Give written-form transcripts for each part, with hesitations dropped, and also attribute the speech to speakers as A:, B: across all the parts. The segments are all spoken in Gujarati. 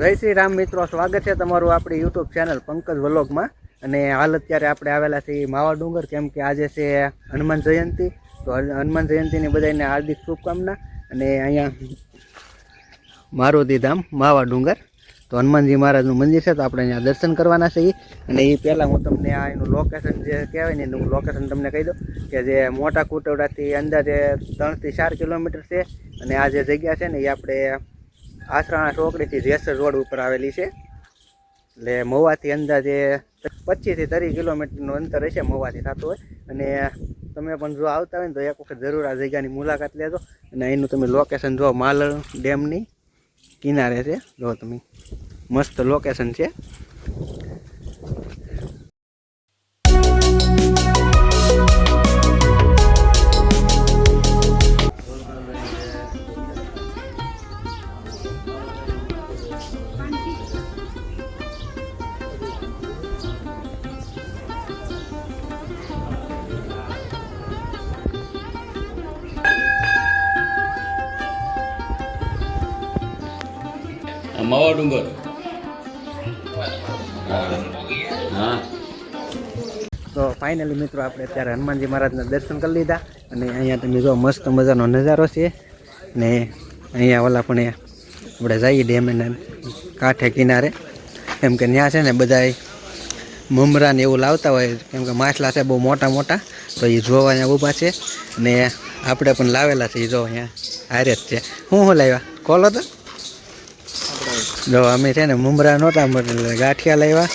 A: જય શ્રી રામ મિત્રો, સ્વાગત છે તમારું આપણી યુટ્યુબ ચેનલ પંકજ વ્લોગમાં। અને હાલ અત્યારે આપણે આવેલા છીએ માવા ડુંગર, કેમ કે આજે છે હનુમાન જયંતિ। તો હનુમાન જયંતિની બધાને હાર્દિક શુભકામના। અને અહીંયા મારુતિ ધામ માવા ડુંગર, તો હનુમાનજી મહારાજનું મંદિર છે, તો આપણે અહીંયા દર્શન કરવાના છીએ। અને એ પહેલાં હું તમને આ એનું લોકેશન જે કહેવાય ને એનું લોકેશન તમને કહી દઉં કે જે મોટા કુટવડાથી અંદાજે 3 થી 4 કિલોમીટર છે। અને આ જે જગ્યા છે ને એ આપણે આસરાણા ચોકડીથી જેસર રોડ ઉપર આવેલી છે। એટલે મહુવાથી અંદાજે 25 થી 30 કિલોમીટરનું અંતર હશે મહુવાથી થતું હોય। અને તમે પણ જો આવતા હોય ને તો એક વખત જરૂર આ જગ્યાની મુલાકાત લેજો। અને એનું તમે લોકેશન જો માલણ ડેમની કિનારે છે, જો તમે મસ્ત લોકેશન છે।
B: માવા ડુંગર
A: તો ફાઇનલી મિત્રો આપણે અત્યારે હનુમાનજી મહારાજના દર્શન કરી લીધા। અને અહીંયા તમે જો મસ્ત મજાનો નજારો છે। ને અહીંયા ઓલા પણ આપણે જઈએ ડેમના કાંઠે કિનારે, કેમ કે ત્યાં છે ને બધા મમરા ને એવું લાવતા હોય, કેમ કે માછલા છે બહુ મોટા મોટા, તો એ જોવા અહીંયા ઊભા છે। ને આપણે પણ લાવેલા છે, એ જો અહીંયા હારે જ છે। શું લાવ્યા કોલો તો જો અમે છે ને મમરા નહોતા મળે, ગાંઠિયા લાવ્યા,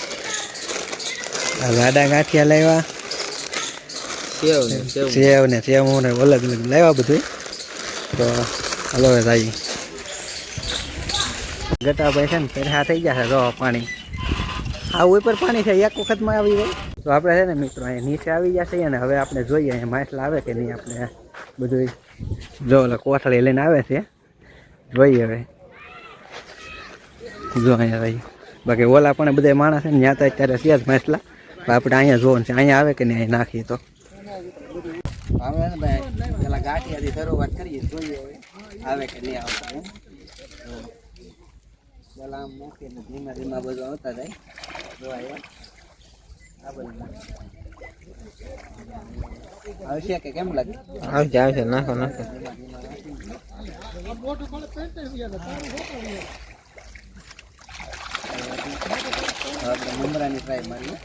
A: લાડા ગાંઠિયા લાવ્યા, સેવ ને સેવ ને અલગ અલગ લાવ્યા બધું। તો હલો ભાઈ ગટાભાઈ છે ને પેલા થઈ ગયા છે, જો પાણી આ ઉપર પાણી છે, એક વખતમાં આવી જાય। તો આપણે છે ને મિત્રો અહીંયા નીચે આવી ગયા છીએ, અને હવે આપણે જોઈએ અહીંયા માછલા આવે કે નહીં। આપણે બધું જો ઓલા કોથળી લઈને આવે છે, જોઈએ હવે જો અહીંયા ભાઈ। બાકી ઓલા પણ બધા માણસ છે ને ત્યાં તો અત્યારે છે જ માછલા, આપણે અહીંયા જોવાનું છે અહીંયા આવે કે નહીં, અહીં નાખીએ તો હવે ને ભાઈ પેલા ગાંઠિયાથી શરૂઆત કરીએ, જોઈએ હવે આવે કે નહીં આવતા। પેલા આમ મૂકીને ધીમા ધીમા બધું આવતા જાય, જોવા આ બધું આવશે કે કેમ લાગે? આવશે આવશે, નાખો નાખો। આપણે મમરાની ટ્રાય મારીએ।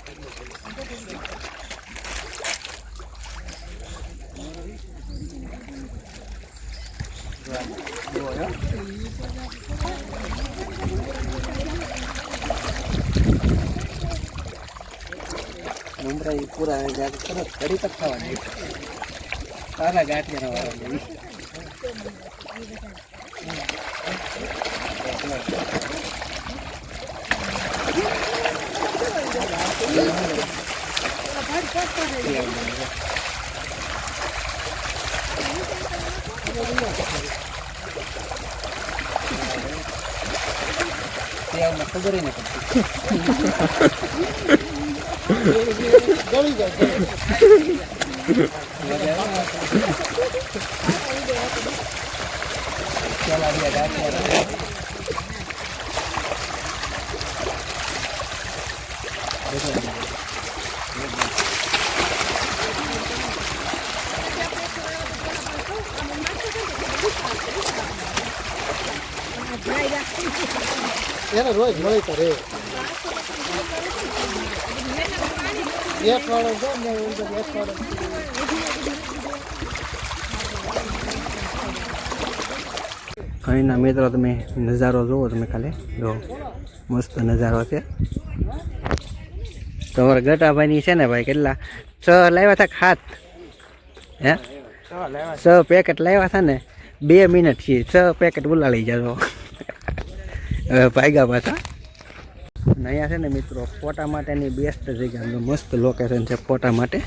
A: મમરા એ પૂરા સરસ ઘડી તક ખાવાની સારા ગાંઠિયાના વાળા ખબર નહીં પડતી ગળી જાય એને રોજ મળી તો રે એક વાળો જો ને એક વાળો અહીંના મિત્રો તમે નજારો જુઓ, તમે ખાલી જો મસ્ત નજારો છે। તમારા ગટાભાઈની છે ને ભાઈ કેટલા 6 લાવ્યા હતા ખાત, હે 6 પેકેટ લાવ્યા હતા ને 2 મિનિટ છે, 6 પેકેટ ઉલાળી જાજો હવે ભાગ્યા પાછા। અહીંયા છે ને મિત્રો ફોટા માટેની બેસ્ટ જગ્યા, મસ્ત લોકેશન છે ફોટા માટે।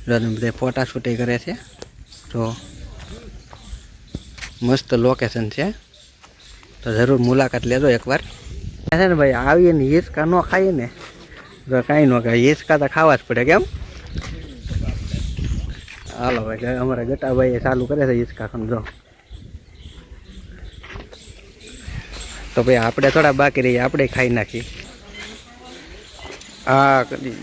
A: બધા ફોટા શૂટિંગ કરે છે, તો મસ્ત લોકેશન છે, તો જરૂર મુલાકાત લેજો એકવાર। છે ને ભાઈ આવીને હિંચકા ન ખાઈએ ને તો કાંઈ ન ખાય, હિંચકા તો ખાવા જ પડે, કેમ? હાલો ભાઈ અમારા ગટાભાઈએ ચાલુ કરે છે હિંચકા, સમજો તો ભાઈ આપણે થોડા બાકી રહીએ, આપણે ખાઈ નાખીએ. હા કરી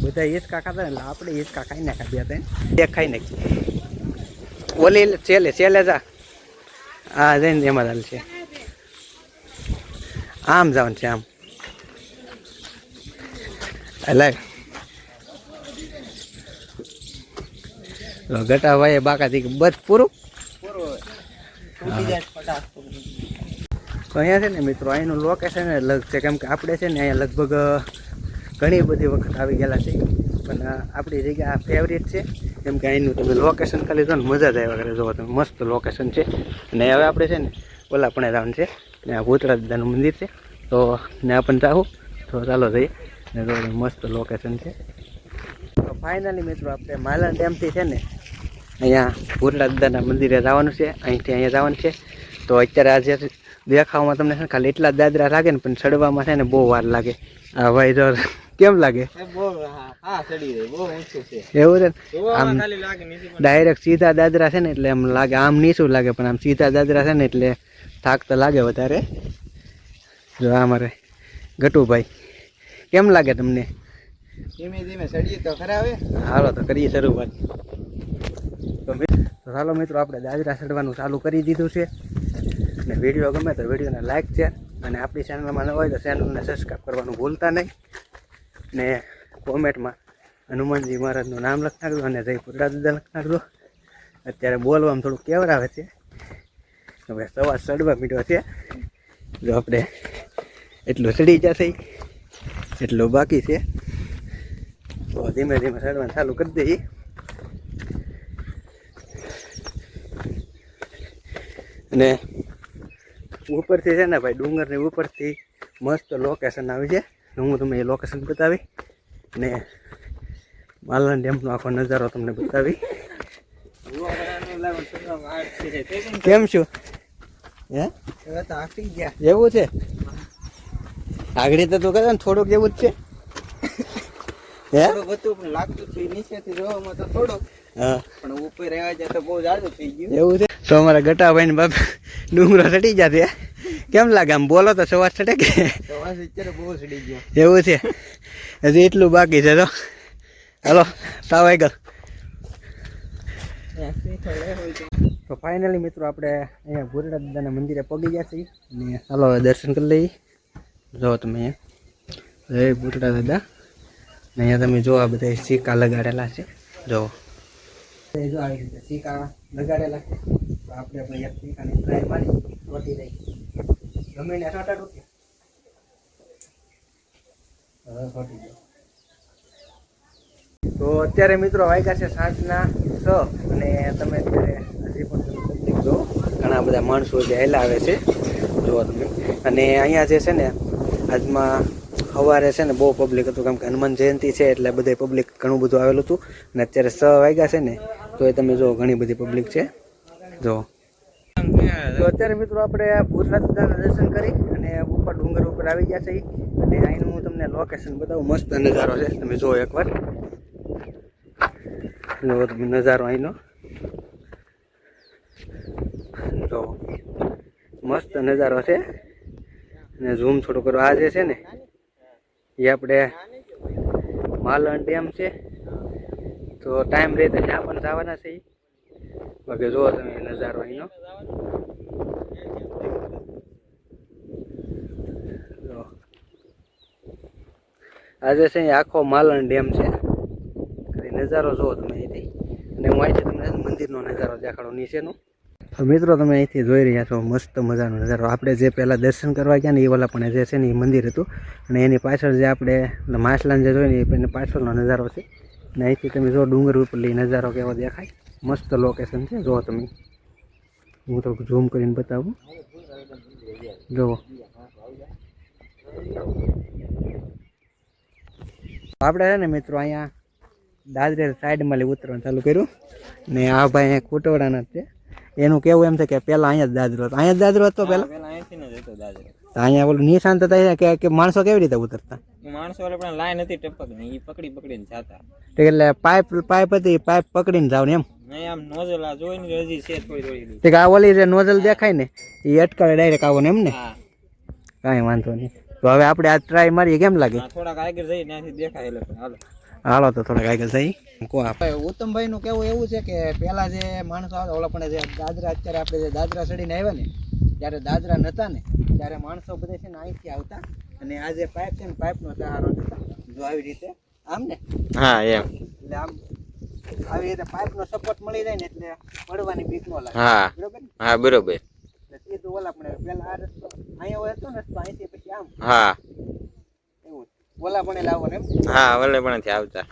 A: બધા હિંચકા ખાતા એટલે આપણે હિંચકા ખાઈ નાખ્યા, 2 3 એક ખાઈ નાખી. ઓલી છેલ્લે જા. હા જઈને એમાં ચાલ છે, આમ જવાનું છે આમ. એટલે ગટા ભાઈ બાકાથી બસ પૂરું. તો અહીંયા છે ને મિત્રો અહીંનું લોકેશન અલગ છે, કેમ કે આપણે છે ને અહીંયા લગભગ ઘણી બધી વખત આવી ગયેલા છે, પણ આપણી જગ્યા ફેવરેટ છે, કેમ કે અહીંનું તમે લોકેશન ખાલી જો ને મજા જ આવ્યા કરે. જો તમે મસ્ત લોકેશન છે. અને હવે આપણે છે ને ઓલા પણ જવાનું છે ને, આ ભૂતળા દાદાનું મંદિર છે, તો ને પણ જાવું. તો ચાલો જઈએ ને, જો મસ્ત લોકેશન છે. તો ફાઇનલી મિત્રો આપણે માલણ ડેમથી છે ને અહીંયા ભૂતળા દાદાના મંદિરે જવાનું છે, અહીંથી અહીંયા જવાનું છે. તો અત્યારે આજે દેખાવામાં તમને છે ને ખાલી એટલા દાદરા લાગે ને, પણ ચડવામાં છે ને બહુ વાર લાગે. હા ભાઈ જો કેમ લાગે? એવું છે આમ ડાયરેક્ટ સીધા દાદરા છે ને એટલે એમ લાગે, આમ નીચું લાગે, પણ આમ સીધા દાદરા છે ને એટલે થાક તો લાગે વધારે. જો આ મારે ગટુભાઈ કેમ લાગે તમને?
B: ધીમે ધીમે ચડીએ તો ખરા. હવે
A: હાલો તો કરીએ શરૂઆત. તો ચાલો મિત્રો આપણે દાદરા ચડવાનું ચાલુ કરી દીધું છે. અને વિડીયો ગમે તો વિડીયોને લાઈક છે, અને આપણી ચેનલમાં ન હોય તો ચેનલને સબસ્ક્રાઈબ કરવાનું ભૂલતા નહીં. ને કોમેન્ટમાં હનુમાનજી મહારાજનું નામ લખી નાખજો અને જય ભૂતળા દાદા લખી નાખજો. અત્યારે બોલવામાં થોડુંક કેવરાવે છે, હવે સવાર ચડવા મીઠો છે. જો આપણે એટલું ચડી જશે એટલું બાકી છે, તો ધીમે ધીમે ચડવાનું ચાલુ કરી દઈએ. અને ઉપરથી છે ને ભાઈ ડુંગરની ઉપરથી મસ્ત લોકેશન આવી છે, હું તમને એ લોકેશન બતાવી ને માલણ ડેમનો આખો નજારો તમને બતાવી. કેમ છું? હે
B: થાકી ગયા
A: એવું છે? આગળ તો તું કહે ને થોડુંક એવું જ છે. હે
B: હતું પણ લાગતું હતું નીચેથી જોવામાં તો થોડુંક,
A: હા
B: પણ ઉપર રહેવા જાય તો બહુ જાડું થઈ ગયું.
A: એવું છે? તો અમારા ગટાભાઈ ને બાપ ડુંગરો ચડી જશે. કેમ લાગે આમ બોલો તો સવાર ચડે કે?
B: અત્યારે બહુ ચડી ગયો.
A: એવું છે? હજી એટલું બાકી છે. તો હાલો સાવ આગળ. તો ફાઇનલી મિત્રો આપણે અહીંયા ભૂતળા દાદાના મંદિરે પગી ગયા છીએ, અને ચાલો હવે દર્શન કરી લઈએ. જો તમે અહીંયા જય ભૂતળા દાદા. ને અહીંયા તમે જો આ બધા સિક્કા લગાડેલા છે. જો જો આવી રીતે સિક્કા લગાડેલા છે. તો આપણે ભાઈ એક સિક્કાની ટ્રાય મારી ચોટી રહી ગમે ને છોટા ટૂંકે ચોટી ગયો. તો અત્યારે મિત્રો વાગ્યા છે સાંજના 6, અને તમે અત્યારે હજી પણ પબ્લિક જો ઘણા બધા માણસો જે હેલા આવે છે જુઓ તમે. અને અહીંયા જે છે ને આજમાં સવારે છે ને બહુ પબ્લિક હતું, કેમ કે હનુમાન જયંતિ છે એટલે બધે પબ્લિક ઘણું બધું આવેલું હતું. અને અત્યારે 6 વાગ્યા છે ને તો એ તમે જો ઘણી બધી પબ્લિક છે જો. તો અત્યારે મિત્રો આપણે ભૂતળા દાદાના દર્શન કરી અને ઉપર ડુંગર ઉપર આવી ગયા છે, અને અહીંનું હું તમને લોકેશન બતાવું. મસ્ત નજારો છે, તમે જુઓ એકવાર. જો તમે નજારો અહીંનો જો, મસ્ત નજારો છે. અને ઝૂમ થોડું કરો. આ જે છે ને એ આપણે માલણ ડેમ છે, તો ટાઈમ રહે તો ત્યાં પણ જવાના છે. બાકી જુઓ તમે નજારો અહીંનો. આજે છે આખો માલણ ડેમ છે, નજારો જુઓ તમે અહીંથી. અને હું અહીંથી તમને મંદિરનો નજારો દેખાડો નીચેનો. તો મિત્રો તમે અહીંથી જોઈ રહ્યા છો મસ્ત મજાનો નજારો. આપણે જે પહેલાં દર્શન કરવા ગયા ને એ વાલા પણ જે છે ને એ મંદિર હતું, અને એની પાછળ જે આપણે માછલાને જે જોઈને એની પાછળનો નજારો છે. અને અહીંથી તમે જો ડુંગર ઉપર લઈ નજારો કેવો દેખાય. મસ્ત લોકેશન છે, જુઓ તમે. હું થોડુંક ઝૂમ કરીને બતાવું. જુઓ આપણે છે ને મિત્રો અહીંયા દાદરે સાઈડમાં લઈ ઉતરવાનું ચાલુ કર્યું, ને આ ભાઈ અહીંયા કુટવડાના છે. એનું કેવું એમ છે કે પહેલાં અહીંયા જ દાદરો હતો. અહીંયા જ દાદરો હતો પહેલાં.
B: પેલા અહીંથી જ હતો દાદરો.
A: તો અહીંયા ઓલું નિશાન થતા કે માણસો કેવી રીતે ઉતરતા?
B: માણસો વાળા પણ લાઈન હતી ટપક ને એ પકડી પકડીને જાતા.
A: તો એટલે પાઇપ હતી, પાઇપ પકડીને જાવ ને એમ.
B: નહીં આમ નોઝલ આ જોઈને હજી છે થોડી થોડી.
A: તે આ ઓલી જે નોઝલ દેખાય ને એ અટકાવે ડાયરેક્ટ આવો ને એમ ને.
B: હા
A: કાંઈ વાંધો નહીં. તો હવે આપણે આ ટ્રાય મારીએ, કેમ લાગે?
B: થોડાક આગળ જઈ ત્યાંથી દેખાય એટલે પણ હાલો.
A: હાલો તો થોડાક આગળ થઈ. ઉત્તમભાઈ નું કેવું એવું છે કે પેલા જે માણસો આવતા ઓલા પણ જે દાદરા, અત્યારે આપણે જે દાદરા ચડીને આવ્યા ને ત્યારે દાદરા નતા ને ત્યારે માણસો બધે છે ને અહીંથી આવતા અને આ જે પાઇપ છે ને પાઇપનો સહારો લેતા. જો આવી રીતે આમ ને.
B: હા એમ.
A: એટલે આમ આવી રીતે પાઇપનો સપોર્ટ મળી જાય ને એટલે પડવાની બીક ન લાગે.
B: હા
A: બરોબર ને?
B: હા બરોબર.
A: એટલે સીધું ઓલા પણ પેલા આ રસ્તો અહીંયા હતો ને રસ્તો અહીંથી પછી આમ
B: હા
A: એવું ઓલા પણ લાવો ને એમ.
B: હા વલે પણ થી આવતા.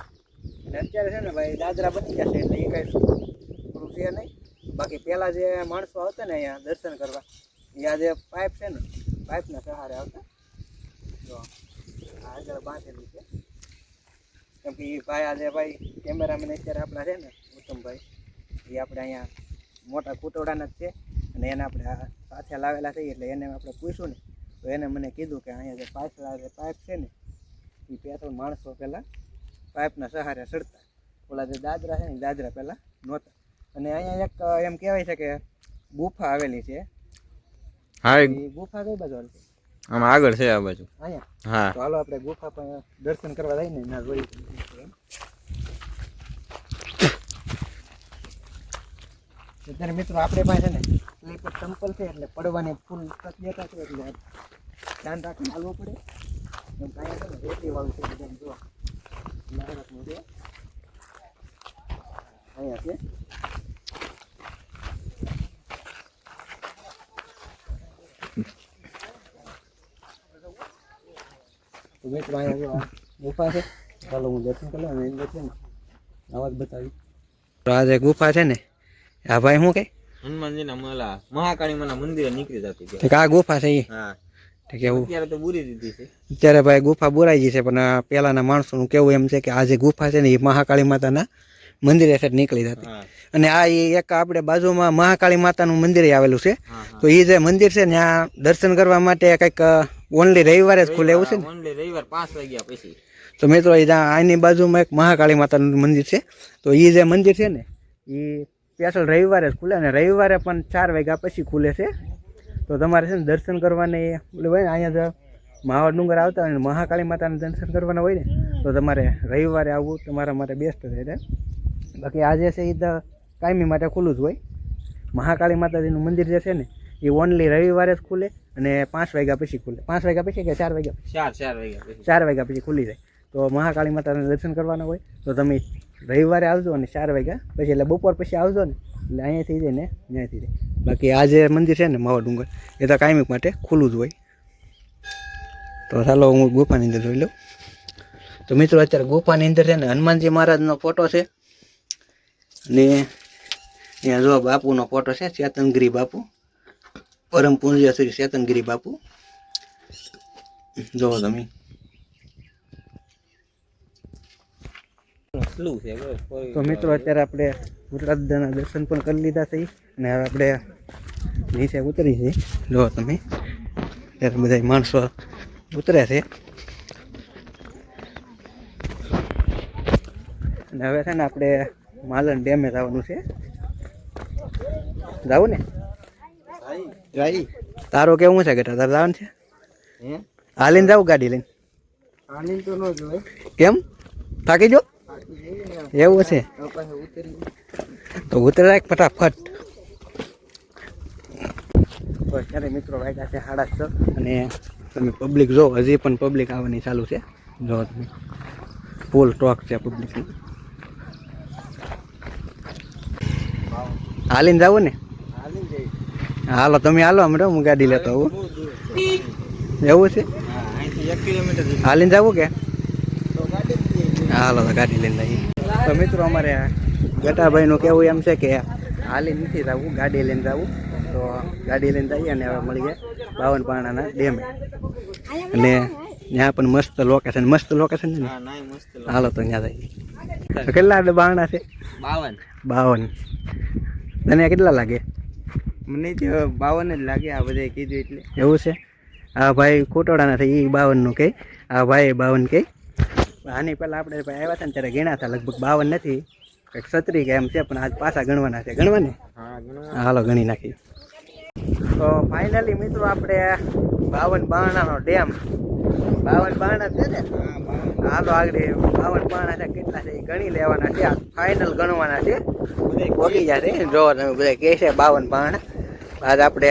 A: અને અત્યારે છે ને ભાઈ દાદરા બની ગયા છે એટલે એ કઈ પૂરું છે નહીં. બાકી પેલા જે માણસો આવતા ને અહીંયા દર્શન કરવા અહીંયા જે પાઇપ છે ને પાઇપના સહારે આવતા. તો આગળ બાંધેલું છે કેમ કે એ ભાઈ આજે ભાઈ કેમેરામેન અત્યારે આપણા છે ને ઉત્તમભાઈ એ આપણે અહીંયા મોટા કુટોડાના જ છે અને એને આપણે આ સાથે લાવેલા છીએ એટલે એને આપણે પૂછ્યું ને તો એને મને કીધું કે અહીંયા જે પાછળ જે પાઇપ છે ને એ પેટ્રોલ માણસો પહેલાં પાઇપના સહારે ચડતા. ઓલા જે દાદરા છે ને દાદરા પહેલાં નહોતા. અને અહીંયા એક એમ કહેવાય છે કે ગુફા આવેલી છે.
B: હા
A: એ ગુફા કઈ બાજુ આવેલી છે?
B: આમ આગળ છે આ બાજુ.
A: અહીંયા.
B: હા
A: તો હાલો આપણે ગુફા પણ દર્શન કરવા જઈએ ને ના જોઈ. અત્યારે મિત્રો આપણે પાસે છે ને સ્લીપર ચંપલ છે એટલે પડવાની ફૂલ શક્યતા છે એટલે ધ્યાન રાખીને હાલવું પડે. એમ કાંઈ છે ને રેતી વાળું છે બધા જો લાકડાનું છે અહીંયા છે. તો મિત્રો અહીંયા જો આ ગુફા છે. ચાલો હું દર્શન કરી લઉં અને અંદર છે ને આવાજ બતાવી. તો આ જે ગુફા છે ને આ ભાઈ શું કે
B: હનુમાનજીના મલા મહાકાળીમાના મંદિરે નીકળી જતી.
A: આ ગુફા છે એ.
B: હા
A: કેવું
B: અત્યારે તો બુરી દીધી છે.
A: અત્યારે ભાઈ ગુફા બોરાઈ ગઈ છે પણ પહેલાના માણસોનું કેવું એમ છે કે આ જે ગુફા છે ને એ મહાકાળી માતાના મંદિરે છે નીકળી જતી. અને આ એક આપણે બાજુમાં મહાકાળી માતાનું મંદિર આવેલું છે. તો એ જે મંદિર છે ને આ દર્શન કરવા માટે કંઈક ઓનલી રવિવારે જ ખુલે એવું છે ને.
B: ઓનલી રવિવાર 5 વાગ્યા પછી.
A: તો મિત્રો એ આની બાજુમાં એક મહાકાળી માતાનું મંદિર છે. તો એ જે મંદિર છે ને એ સ્પેશિયલ રવિવારે જ ખુલે અને રવિવારે પણ 4 વાગ્યા પછી ખુલે છે. તો તમારે છે ને દર્શન કરવાને એટલે હોય ને અહીંયા જો માવા ડુંગર આવતા હોય ને મહાકાળી માતાના દર્શન કરવાના હોય ને તો તમારે રવિવારે આવવું તમારા માટે બેસ્ટ છે. બાકી આજે છે એ તો કાયમી માટે ખુલ્લું જ હોય. મહાકાળી માતાજીનું મંદિર જે છે ને એ ઓનલી રવિવારે જ ખુલે અને 5 વાગ્યા પછી ખુલે. 5 વાગ્યા પછી કે 4 વાગ્યા?
B: 4 વાગ્યા પછી.
A: 4 વાગ્યા પછી ખુલી જાય. તો મહાકાળી માતાના દર્શન કરવાના હોય તો તમે રવિવારે આવજો અને 4 વાગ્યા પછી એટલે બપોર પછી આવજો ને એટલે અહીંયાથી જાય ને ત્યાંથી જાય. બાકી આ જે મંદિર છે ને માવા ડુંગર એ તો કાયમી માટે ખુલ્લું જ હોય. તો ચાલો હું ગુફાની અંદર જોઈ લઉં. તો મિત્રો અત્યારે ગુફાની અંદર છે ને હનુમાનજી મહારાજનો ફોટો છે અને અહીંયા જો બાપુનો ફોટો છે, ચેતનગીરી બાપુ, પરમ પૂજ્ય શ્રી ચેતનગીરી બાપુ. જોવો તમે. તો મિત્રો અત્યારે આપણે ભૂતરાજના દર્શન પણ કરી લીધા છે અને હવે આપણે નીચે ઉતરી છે. જો તમે ત્યારે બધા માણસો ઉતરે છે અને હવે છે ને આપણે માલણ ડેમે જવાનું છે. જાવું ને? તારો કેવું છે કે તારે જવાનું છે? હાલીને જાવ ગાડી લઈને?
B: હાલીને તો ન જોય.
A: કેમ? થાકી જો? એવું છે તો ઉતરી રાખ ફટાફટ. તો અત્યારે મિત્રો વાગ્યા છે 6:30 અને તમે પબ્લિક જો હજી પણ પબ્લિક આવવાની ચાલુ છે. જો તમે ફૂલ સ્ટોક છે પબ્લિકની. હાલીને જાવું ને? હાલો તમે હાલો, હમણાં હું ગાડી લેતો આવું. એવું છે? હાલીને જવું કે? હાલો તો ગાડી લઈને જઈએ. તો મિત્રો અમારે ગટાભાઈનું કેવું એમ છે કે હાલી નથી જવું, ગાડી લઈને જવું. તો ગાડી લઈને જઈએ અને હવે મળી જાય 52 પારણાના ડેમે અને ત્યાં પણ મસ્ત લોકેશન છે ને. હાલો તો ત્યાં જઈએ. કેટલા બારણા છે?
B: 52.
A: તને કેટલા લાગે?
B: મને તો 52 જ લાગે આ બધે કીધું એટલે.
A: એવું છે? આ ભાઈ કોટોડાના છે એ 52નું કહે, આ ભાઈ 52 કહે. આની પહેલાં આપણે ભાઈ આવ્યા હતા ને ત્યારે ગણ્યા હતા, લગભગ 52 નથી, કંઈક 36 કે એમ છે, પણ આજ પાછા ગણવાના છે. ગણવાને?
B: હા
A: હાલો ગણી નાખીએ. તો ફાઇનલી મિત્રો આપણે 52 બારણાનો ડેમ, 52 બારણા છે ને, હાલો આગળ 52 બારણા છે, કેટલા છે એ ગણી લેવાના છે. ફાઇનલ ગણવાના છે, પહોંચી જશે. જો તમે બધા કહે છે 52 બારણા, આજ આપણે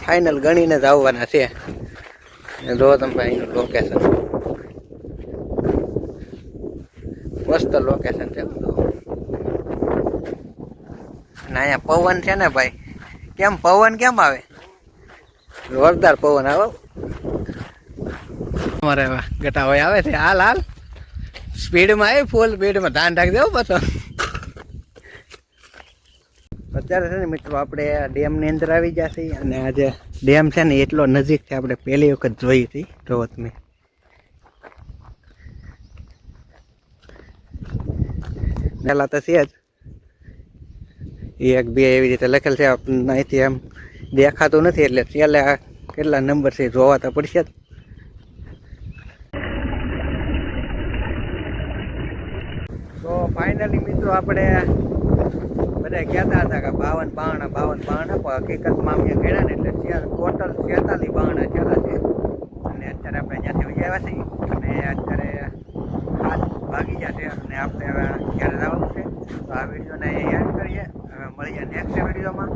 A: ફાઇનલ ગણીને જ આવવાના છે. જો તમે અહીંનું લોકેશન, મસ્ત લોકેશન છે બધું. અને અહીંયા પવન છે ને ભાઈ, કેમ પવન કેમ આવે? જોરદાર પવન આવે. અમારે ગટા હોય આવે છે, હાલ હાલ સ્પીડમાં આવે, ફૂલ સ્પીડમાં ધ્યાન રાખી દેવું પાછો. અત્યારે છે ને મિત્રો આપણે ડેમની અંદર આવી જશે, અને આ જે ડેમ છે ને એટલો નજીક છે, આપણે પહેલી વખત જોઈ હતી. જોવો તમે, પેલા તો છે જ 1 2 એવી રીતે લખેલ છે, અહીંથી એમ દેખાતું નથી, એટલે છેલ્લે કેટલા નંબર છે જોવા તો પડશે જ. તો ફાઇનલી મિત્રો આપણે બધા કહેતા હતા કે 52 બારણા 52 બારણા, પણ હકીકતમાં અમે ગણ્યા ને એટલે ટોટલ 46 બારણા થયેલા છે. અને અત્યારે આપણે ત્યાંથી વહી આવ્યા છીએ, અને અત્યારે 7 વાગી ગયા છે, અને આપણે હવે ઘરે જવાનું છે. તો આ વિડીયોને એન્ડ કરીએ. હવે મળીએ નેક્સ્ટ વિડીયોમાં.